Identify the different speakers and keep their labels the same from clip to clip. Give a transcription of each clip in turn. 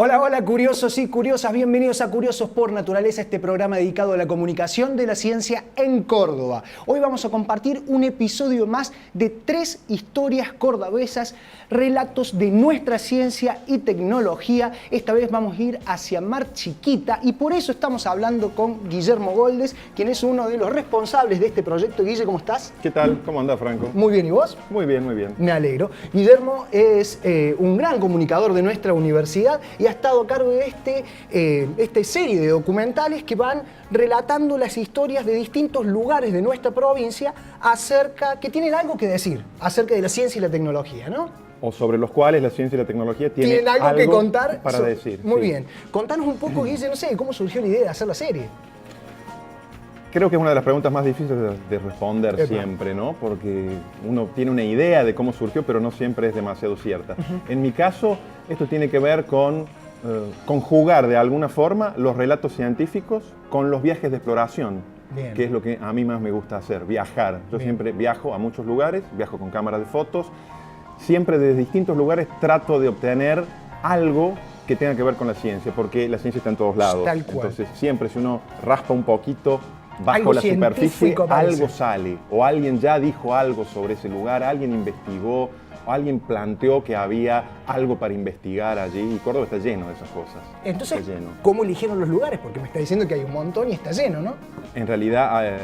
Speaker 1: Hola, hola curiosos y curiosas, bienvenidos a Curiosos por Naturaleza, este programa dedicado a la comunicación de la ciencia en Córdoba. Hoy vamos a compartir un episodio más de 3 historias cordobesas, relatos de nuestra ciencia y tecnología. Esta vez vamos a ir hacia Mar Chiquita y por eso estamos hablando con Guillermo Goldes, quien es uno de los responsables de este proyecto. Guille, ¿cómo estás?
Speaker 2: ¿Qué tal? ¿Cómo andás, Franco?
Speaker 1: Muy bien, ¿y vos?
Speaker 2: Muy bien, muy bien.
Speaker 1: Me alegro. Guillermo es un gran comunicador de nuestra universidad y ha estado a cargo de esta serie de documentales que van relatando las historias de distintos lugares de nuestra provincia que tienen algo que decir acerca de la ciencia y la tecnología, ¿no?
Speaker 2: O sobre los cuales la ciencia y la tecnología tienen
Speaker 1: algo que contar
Speaker 2: para decir.
Speaker 1: Muy
Speaker 2: sí.
Speaker 1: bien. Contanos un poco, Guille, no sé, ¿cómo surgió la idea de hacer la serie?
Speaker 2: Creo que es una de las preguntas más difíciles de responder siempre, ¿no? Porque uno tiene una idea de cómo surgió, pero no siempre es demasiado cierta. En mi caso, esto tiene que ver con conjugar de alguna forma los relatos científicos con los viajes de exploración, que es lo que a mí más me gusta hacer, viajar. Yo siempre viajo a muchos lugares, viajo con cámaras de fotos, siempre desde distintos lugares trato de obtener algo que tenga que ver con la ciencia, porque la ciencia está en todos lados.
Speaker 1: Tal cual.
Speaker 2: Entonces siempre si uno raspa un poquito bajo
Speaker 1: Algo
Speaker 2: la superficie,
Speaker 1: aparece.
Speaker 2: algo sale, o alguien ya dijo algo sobre ese lugar, alguien investigó, o alguien planteó que había algo para investigar allí, y Córdoba está lleno de esas cosas.
Speaker 1: Entonces,
Speaker 2: está lleno.
Speaker 1: ¿cómo eligieron los lugares? Porque me está diciendo que hay un montón y está lleno, ¿no?
Speaker 2: En realidad,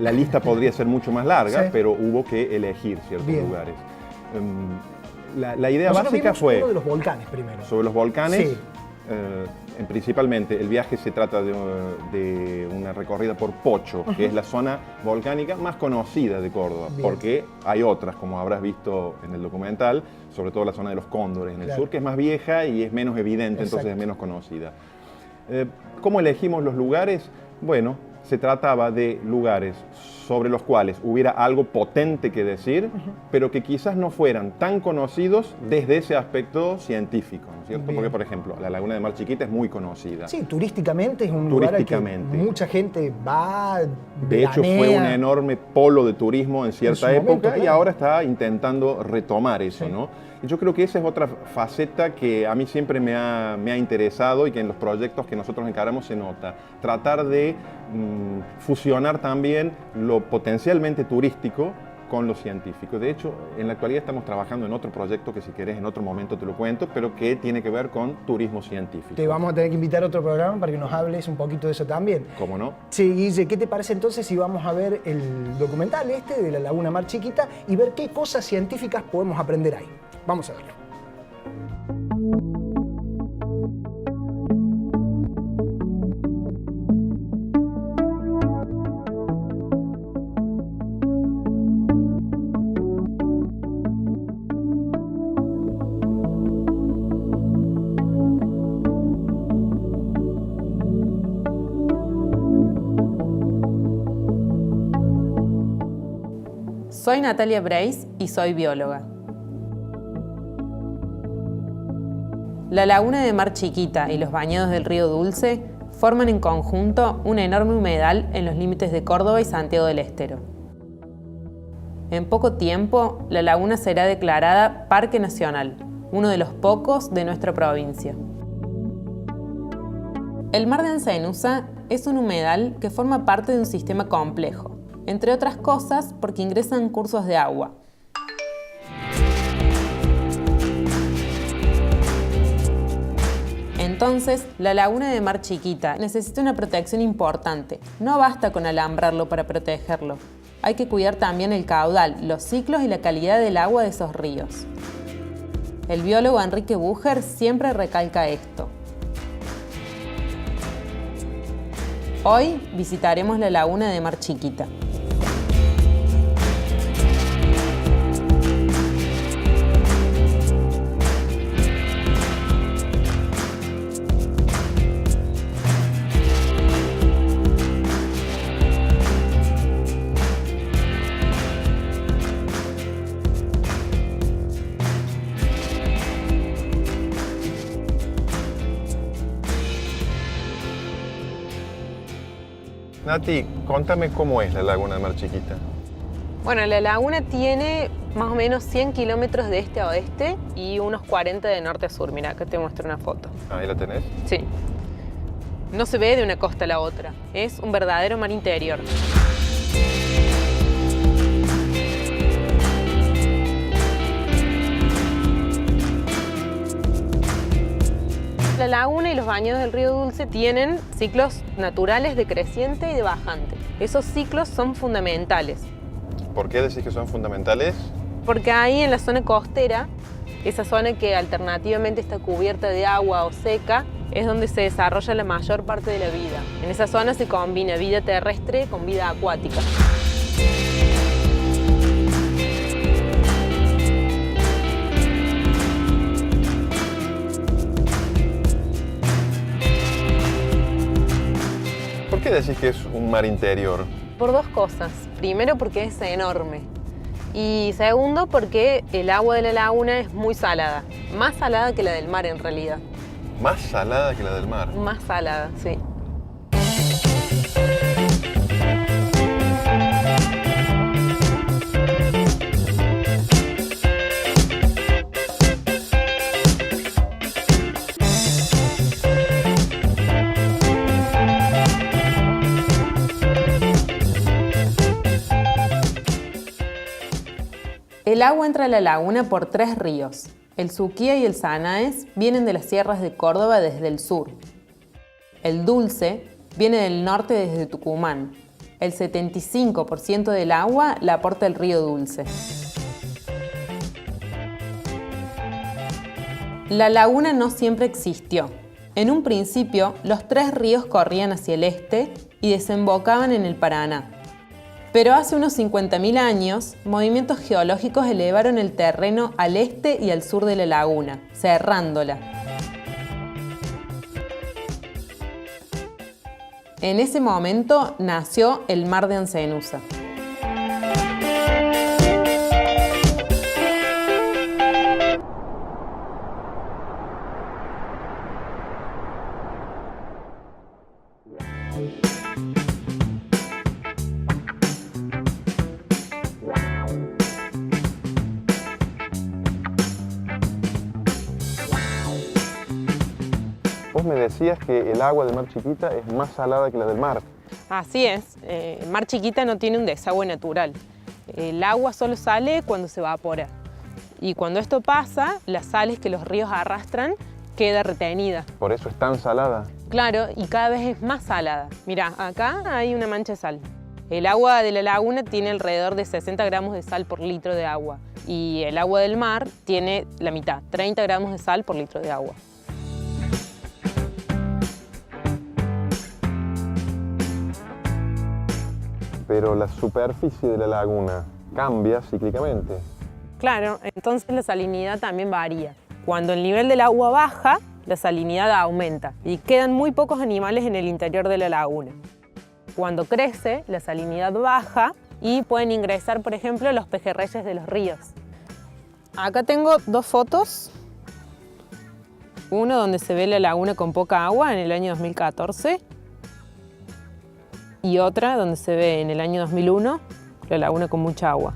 Speaker 2: la lista podría ser mucho más larga,
Speaker 1: Sí.
Speaker 2: pero hubo que elegir ciertos
Speaker 1: Bien.
Speaker 2: lugares. La idea
Speaker 1: Nosotros
Speaker 2: básica
Speaker 1: vimos
Speaker 2: fue
Speaker 1: uno de los volcanes primero.
Speaker 2: sobre los volcanes.
Speaker 1: Sí.
Speaker 2: Principalmente el viaje se trata de una recorrida por Pocho, que es la zona volcánica más conocida de Córdoba,
Speaker 1: Bien.
Speaker 2: porque hay otras, como habrás visto en el documental, sobre todo la zona de los Cóndores en el
Speaker 1: Claro.
Speaker 2: sur, que es más vieja y es menos evidente,
Speaker 1: Exacto.
Speaker 2: entonces es menos conocida. ¿Cómo elegimos los lugares? Bueno, se trataba de lugares sobre los cuales hubiera algo potente que decir, pero que quizás no fueran tan conocidos desde ese aspecto científico, ¿no es cierto?
Speaker 1: Bien.
Speaker 2: Porque, por ejemplo, la Laguna de Mar Chiquita es muy conocida.
Speaker 1: Sí, turísticamente es un lugar al que mucha gente va,
Speaker 2: De hecho, fue un enorme polo de turismo en cierta
Speaker 1: En su
Speaker 2: época
Speaker 1: momento,
Speaker 2: y
Speaker 1: claro.
Speaker 2: ahora está intentando retomar eso,
Speaker 1: Sí.
Speaker 2: ¿no? Y yo creo que esa es otra faceta que a mí siempre me ha interesado y que en los proyectos que nosotros encaramos se nota. Tratar de fusionar también lo potencialmente turístico con lo científico. De hecho, en la actualidad estamos trabajando en otro proyecto que si querés en otro momento te lo cuento, pero que tiene que ver con turismo científico.
Speaker 1: Te vamos a tener que invitar a otro programa para que nos hables un poquito de eso también.
Speaker 2: ¿Cómo no?
Speaker 1: Sí, Guille, ¿qué te parece entonces si vamos a ver el documental de la Laguna Mar Chiquita y ver qué cosas científicas podemos aprender ahí? Vamos a verlo.
Speaker 3: Soy Natalia Breis y soy bióloga. La laguna de Mar Chiquita y los bañados del río Dulce forman en conjunto un enorme humedal en los límites de Córdoba y Santiago del Estero. En poco tiempo, la laguna será declarada Parque Nacional, uno de los pocos de nuestra provincia. El mar de Encenusa es un humedal que forma parte de un sistema complejo, entre otras cosas porque ingresan cursos de agua. Entonces, la laguna de Mar Chiquita necesita una protección importante. No basta con alambrarlo para protegerlo. Hay que cuidar también el caudal, los ciclos y la calidad del agua de esos ríos. El biólogo Enrique Bucher siempre recalca esto. Hoy visitaremos la laguna de Mar Chiquita.
Speaker 2: Nati, contame cómo es la Laguna de Mar Chiquita.
Speaker 3: Bueno, la laguna tiene más o menos 100 kilómetros de este a oeste y unos 40 de norte a sur. Mira, acá te muestro una foto.
Speaker 2: Ahí la tenés.
Speaker 3: Sí. No se ve de una costa a la otra. Es un verdadero mar interior. La laguna y los bañados del río Dulce tienen ciclos naturales de creciente y de bajante. Esos ciclos son fundamentales.
Speaker 2: ¿Por qué decís que son fundamentales?
Speaker 3: Porque ahí en la zona costera, esa zona que alternativamente está cubierta de agua o seca, es donde se desarrolla la mayor parte de la vida. En esa zona se combina vida terrestre con vida acuática.
Speaker 2: ¿Por qué decís que es un mar interior?
Speaker 3: Por dos cosas. Primero, porque es enorme. Y segundo, porque el agua de la laguna es muy salada. Más salada que la del mar, en realidad.
Speaker 2: Más salada que la del mar.
Speaker 3: Más salada, sí. El agua entra a la laguna por 3 ríos. El Suquía y el Sanaes vienen de las sierras de Córdoba desde el sur. El Dulce viene del norte desde Tucumán. El 75% del agua la aporta el río Dulce. La laguna no siempre existió. En un principio, los 3 ríos corrían hacia el este y desembocaban en el Paraná. Pero hace unos 50.000 años, movimientos geológicos elevaron el terreno al este y al sur de la laguna, cerrándola. En ese momento nació el mar de Ancenusa.
Speaker 2: Vos me decías que el agua del Mar Chiquita es más salada que la del mar.
Speaker 3: Así es, el Mar Chiquita no tiene un desagüe natural. El agua solo sale cuando se evapora. Y cuando esto pasa, las sales que los ríos arrastran queda retenida.
Speaker 2: Por eso es tan salada.
Speaker 3: Claro, y cada vez es más salada. Mirá, acá hay una mancha de sal. El agua de la laguna tiene alrededor de 60 gramos de sal por litro de agua. Y el agua del mar tiene la mitad, 30 gramos de sal por litro de agua.
Speaker 2: Pero la superficie de la laguna cambia cíclicamente.
Speaker 3: Claro, entonces la salinidad también varía. Cuando el nivel del agua baja, la salinidad aumenta y quedan muy pocos animales en el interior de la laguna. Cuando crece, la salinidad baja y pueden ingresar, por ejemplo, los pejerreyes de los ríos. Acá tengo 2 fotos. Uno donde se ve la laguna con poca agua en el año 2014 y otra donde se ve en el año 2001 la laguna con mucha agua.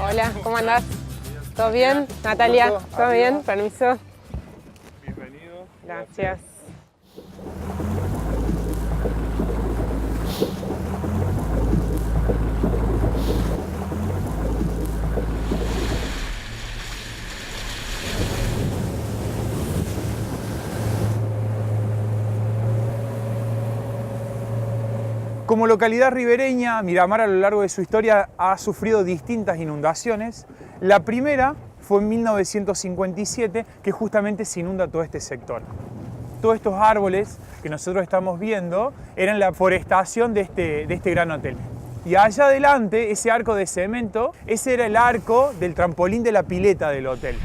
Speaker 3: Hola, ¿cómo andás? ¿Todo bien? Natalia, ¿todo bien? Permiso.
Speaker 2: Bienvenido.
Speaker 3: Gracias.
Speaker 4: Como localidad ribereña, Miramar a lo largo de su historia ha sufrido distintas inundaciones. La primera fue en 1957, que justamente se inunda todo este sector. Todos estos árboles que nosotros estamos viendo eran la forestación de este gran hotel. Y allá adelante, ese arco de cemento, ese era el arco del trampolín de la pileta del hotel.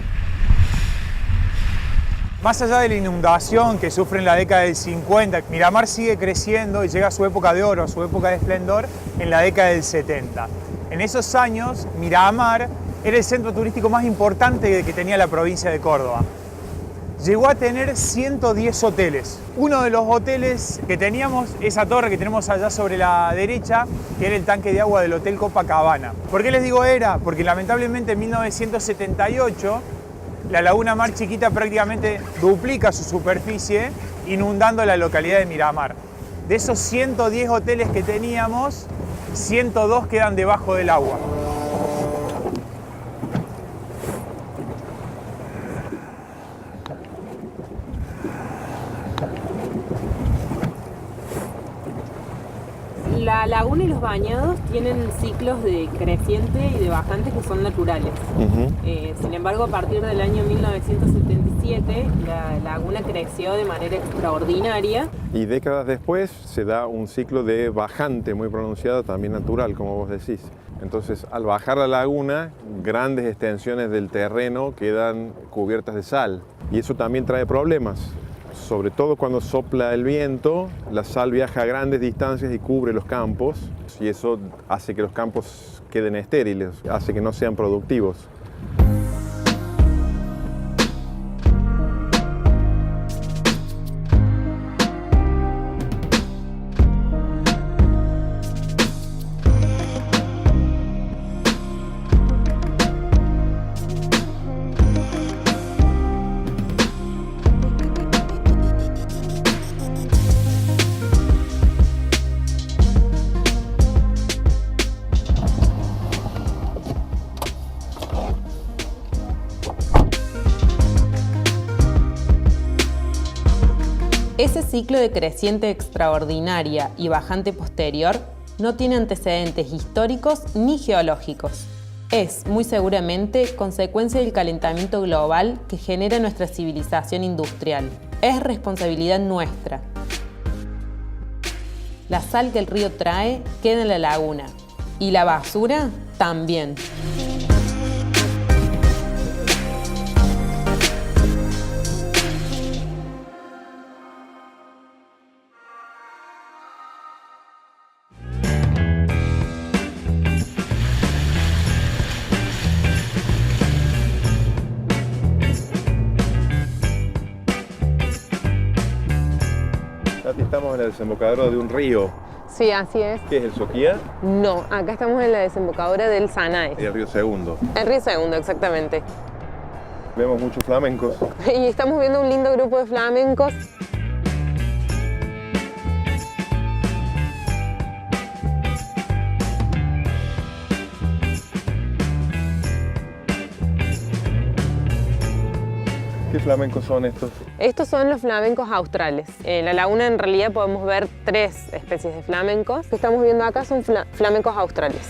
Speaker 4: Más allá de la inundación que sufre en la década del 50, Miramar sigue creciendo y llega a su época de oro, a su época de esplendor, en la década del 70. En esos años, Miramar era el centro turístico más importante que tenía la provincia de Córdoba. Llegó a tener 110 hoteles. Uno de los hoteles que teníamos, esa torre que tenemos allá sobre la derecha, que era el tanque de agua del Hotel Copacabana. ¿Por qué les digo era? Porque lamentablemente en 1978 la laguna Mar Chiquita prácticamente duplica su superficie, inundando la localidad de Miramar. De esos 110 hoteles que teníamos, 102 quedan debajo del agua.
Speaker 3: La laguna y los bañados tienen ciclos de creciente y de bajante que son naturales. Sin embargo, a partir del año 1977, la laguna creció de manera extraordinaria.
Speaker 2: Y décadas después se da un ciclo de bajante muy pronunciado, también natural, como vos decís. Entonces, al bajar la laguna, grandes extensiones del terreno quedan cubiertas de sal. Y eso también trae problemas. Sobre todo cuando sopla el viento, la sal viaja a grandes distancias y cubre los campos, y eso hace que los campos queden estériles, hace que no sean productivos.
Speaker 3: Ese ciclo de creciente extraordinaria y bajante posterior no tiene antecedentes históricos ni geológicos. Es, muy seguramente, consecuencia del calentamiento global que genera nuestra civilización industrial. Es responsabilidad nuestra. La sal que el río trae queda en la laguna y la basura también.
Speaker 2: Estamos en el desembocadero de un río.
Speaker 3: Sí, así es.
Speaker 2: ¿Qué es el Soquía?
Speaker 3: No, acá estamos en la desembocadura del Sanae.
Speaker 2: Y el río Segundo.
Speaker 3: El río Segundo, exactamente.
Speaker 2: Vemos muchos flamencos.
Speaker 3: Y estamos viendo un lindo grupo de flamencos.
Speaker 2: ¿Qué flamencos son estos?
Speaker 3: Estos son los flamencos australes. En la laguna en realidad podemos ver 3 especies de flamencos. Los que estamos viendo acá son flamencos australes.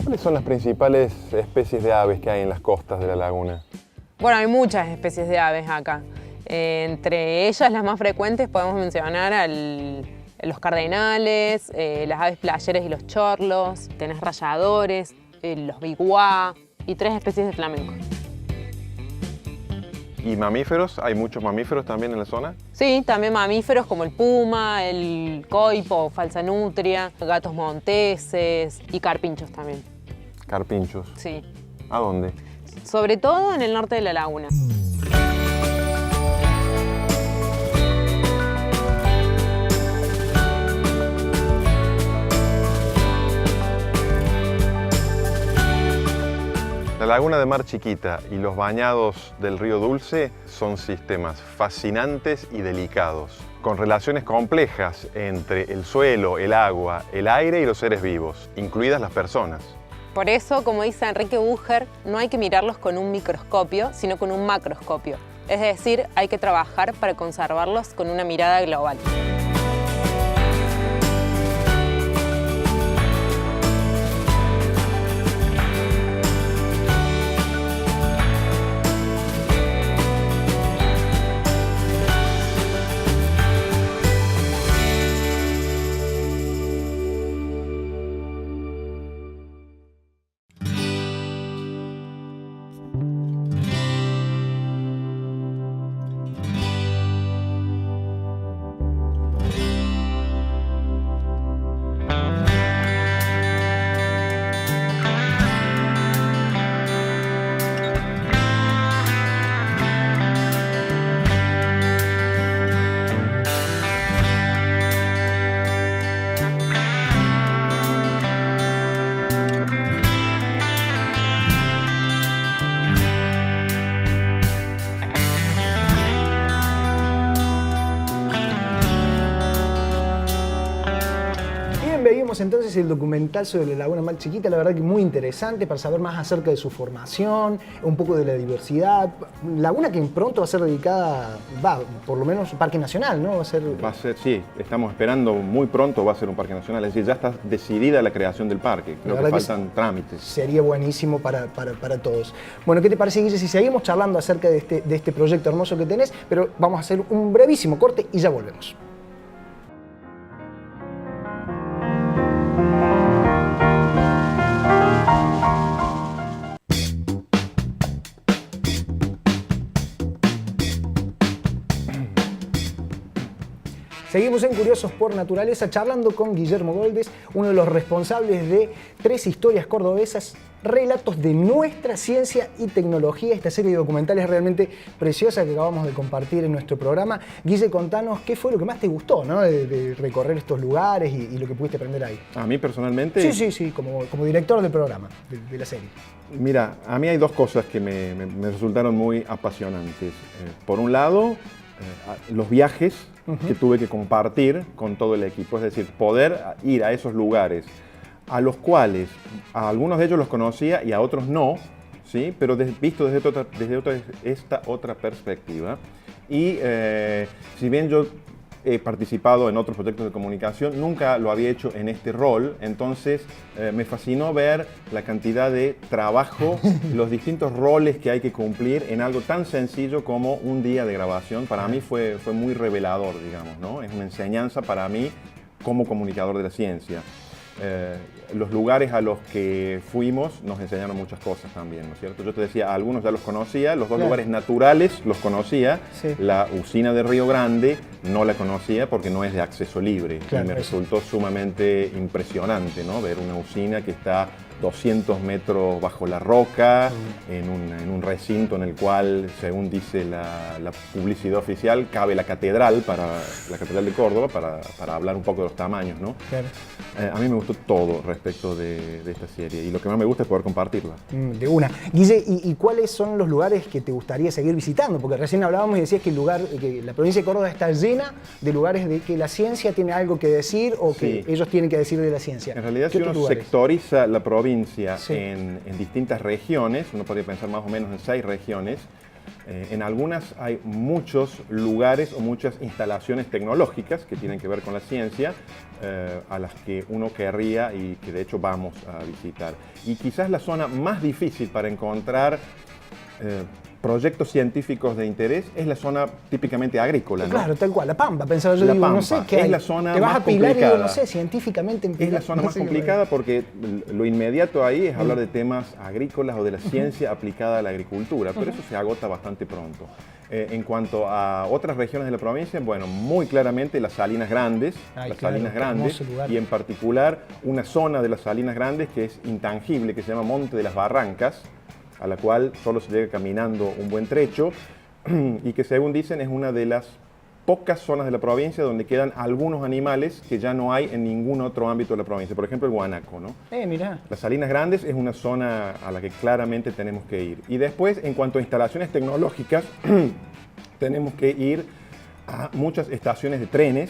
Speaker 2: ¿Cuáles son las principales especies de aves que hay en las costas de la laguna?
Speaker 3: Bueno, hay muchas especies de aves acá. Entre ellas, las más frecuentes, podemos mencionar los cardenales, las aves playeras y los chorlos, tenés rayadores, los biguá y 3 especies de flamenco.
Speaker 2: ¿Y mamíferos? ¿Hay muchos mamíferos también en la zona?
Speaker 3: Sí, también mamíferos como el puma, el coipo, falsa nutria, gatos monteses y carpinchos también.
Speaker 2: Carpinchos.
Speaker 3: Sí.
Speaker 2: ¿A dónde?
Speaker 3: Sobre todo en el norte de la laguna.
Speaker 2: La laguna de Mar Chiquita y los bañados del río Dulce son sistemas fascinantes y delicados, con relaciones complejas entre el suelo, el agua, el aire y los seres vivos, incluidas las personas.
Speaker 3: Por eso, como dice Enrique Bucher, no hay que mirarlos con un microscopio, sino con un macroscopio. Es decir, hay que trabajar para conservarlos con una mirada global.
Speaker 1: Veíamos entonces el documental sobre la Laguna Mar Chiquita, la verdad que muy interesante para saber más acerca de su formación, un poco de la diversidad. Laguna que pronto va a ser dedicada, por lo menos Parque Nacional, ¿no? Va a ser,
Speaker 2: sí, estamos esperando muy pronto va a ser un parque nacional, es decir, ya está decidida la creación del parque, creo que faltan trámites.
Speaker 1: Sería buenísimo para todos. Bueno, ¿qué te parece, Guille, si seguimos charlando acerca de este proyecto hermoso que tenés? Pero vamos a hacer un brevísimo corte y ya volvemos. Seguimos en Curiosos por Naturaleza charlando con Guillermo Goldes, uno de los responsables de 3 historias cordobesas, relatos de nuestra ciencia y tecnología. Esta serie de documentales realmente preciosa que acabamos de compartir en nuestro programa. Guille, contanos qué fue lo que más te gustó, ¿no? de recorrer estos lugares y lo que pudiste aprender ahí.
Speaker 2: ¿A mí personalmente?
Speaker 1: Sí, como director del programa, de la serie.
Speaker 2: Mira, a mí hay 2 cosas que me resultaron muy apasionantes. Por un lado, los viajes que tuve que compartir con todo el equipo, es decir, poder ir a esos lugares a los cuales a algunos de ellos los conocía y a otros no, ¿sí? Pero visto desde esta otra perspectiva. Y si bien yo he participado en otros proyectos de comunicación, nunca lo había hecho en este rol, entonces me fascinó ver la cantidad de trabajo, los distintos roles que hay que cumplir en algo tan sencillo como un día de grabación. Para mí fue muy revelador, digamos, ¿no? Es una enseñanza para mí como comunicador de la ciencia. Los lugares a los que fuimos nos enseñaron muchas cosas también, ¿no es cierto? Yo te decía, algunos ya los conocía, los 2 lugares naturales los conocía, sí. La usina de Río Grande no la conocía porque no es de acceso libre, y me resultó sumamente impresionante, ¿no? Ver una usina que está 200 metros bajo la roca, en un recinto en el cual, según dice la publicidad oficial, cabe la catedral de Córdoba, para hablar un poco de los tamaños, ¿no? Claro. A mí me gustó todo respecto de esta serie, y lo que más me gusta es poder compartirla.
Speaker 1: De una. Guille, ¿y cuáles son los lugares que te gustaría seguir visitando? Porque recién hablábamos y decías que la provincia de Córdoba está llena de lugares de que la ciencia tiene algo que decir o que ellos tienen que decir de la ciencia.
Speaker 2: En realidad, si uno sectoriza la provincia en distintas regiones, uno podría pensar más o menos en 6 regiones, en algunas hay muchos lugares o muchas instalaciones tecnológicas que tienen que ver con la ciencia, a las que uno querría y que de hecho vamos a visitar. Y quizás la zona más difícil para encontrar proyectos científicos de interés es la zona típicamente agrícola, ¿no?
Speaker 1: Claro, tal cual, La Pampa, pensaba yo,
Speaker 2: La
Speaker 1: digo, no
Speaker 2: Pampa
Speaker 1: sé qué
Speaker 2: es
Speaker 1: hay.
Speaker 2: la zona
Speaker 1: Te vas
Speaker 2: más
Speaker 1: a Pilar y digo,
Speaker 2: complicada.
Speaker 1: no sé, científicamente en Pilar,
Speaker 2: Es la zona
Speaker 1: no
Speaker 2: más
Speaker 1: sé qué
Speaker 2: complicada porque lo inmediato ahí es hablar de temas agrícolas o de la ciencia aplicada a la agricultura, pero eso se agota bastante pronto. En cuanto a otras regiones de la provincia, bueno, muy claramente las Salinas Grandes,
Speaker 1: Ay,
Speaker 2: las
Speaker 1: claro,
Speaker 2: Salinas
Speaker 1: qué
Speaker 2: Grandes,
Speaker 1: hermoso lugar.
Speaker 2: y en particular una zona de las Salinas Grandes que es intangible, que se llama Monte de las Barrancas, a la cual solo se llega caminando un buen trecho, y que según dicen es una de las pocas zonas de la provincia donde quedan algunos animales que ya no hay en ningún otro ámbito de la provincia, por ejemplo el guanaco, ¿no?
Speaker 1: Mirá.
Speaker 2: Las Salinas Grandes es una zona a la que claramente tenemos que ir. Y después, en cuanto a instalaciones tecnológicas, tenemos que ir a muchas estaciones de trenes,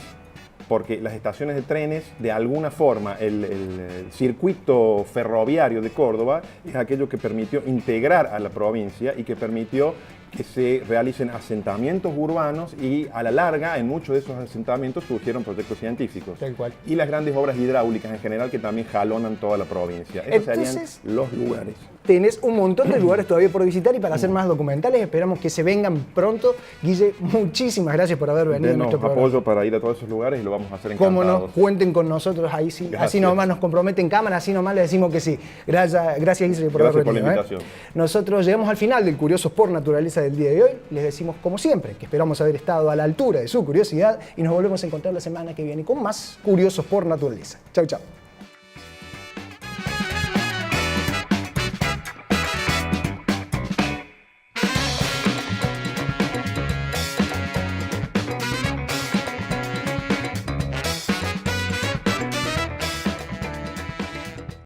Speaker 2: porque las estaciones de trenes, de alguna forma, el circuito ferroviario de Córdoba es aquello que permitió integrar a la provincia y que permitió que se realicen asentamientos urbanos y a la larga en muchos de esos asentamientos surgieron proyectos científicos.
Speaker 1: Tal cual.
Speaker 2: Y las grandes obras hidráulicas en general que también jalonan toda la provincia. Esos
Speaker 1: Entonces,
Speaker 2: serían los lugares.
Speaker 1: Tenés un montón de lugares todavía por visitar y para hacer más documentales esperamos que se vengan pronto. Guille, muchísimas gracias por haber venido a
Speaker 2: Denos
Speaker 1: nuestro programa.
Speaker 2: apoyo para ir a todos esos lugares y lo vamos a hacer
Speaker 1: Cómo
Speaker 2: encantados.
Speaker 1: no, cuenten con nosotros ahí sí. Así
Speaker 2: Gracias.
Speaker 1: nomás nos comprometen cámara, así nomás le decimos que sí. Gracias Guille por haber
Speaker 2: Gracias por la
Speaker 1: venido.
Speaker 2: invitación.
Speaker 1: Nosotros llegamos al final del Curiosos por Naturaleza del día de hoy. Les decimos como siempre que esperamos haber estado a la altura de su curiosidad y nos volvemos a encontrar la semana que viene con más Curiosos por Naturaleza. Chau, chau.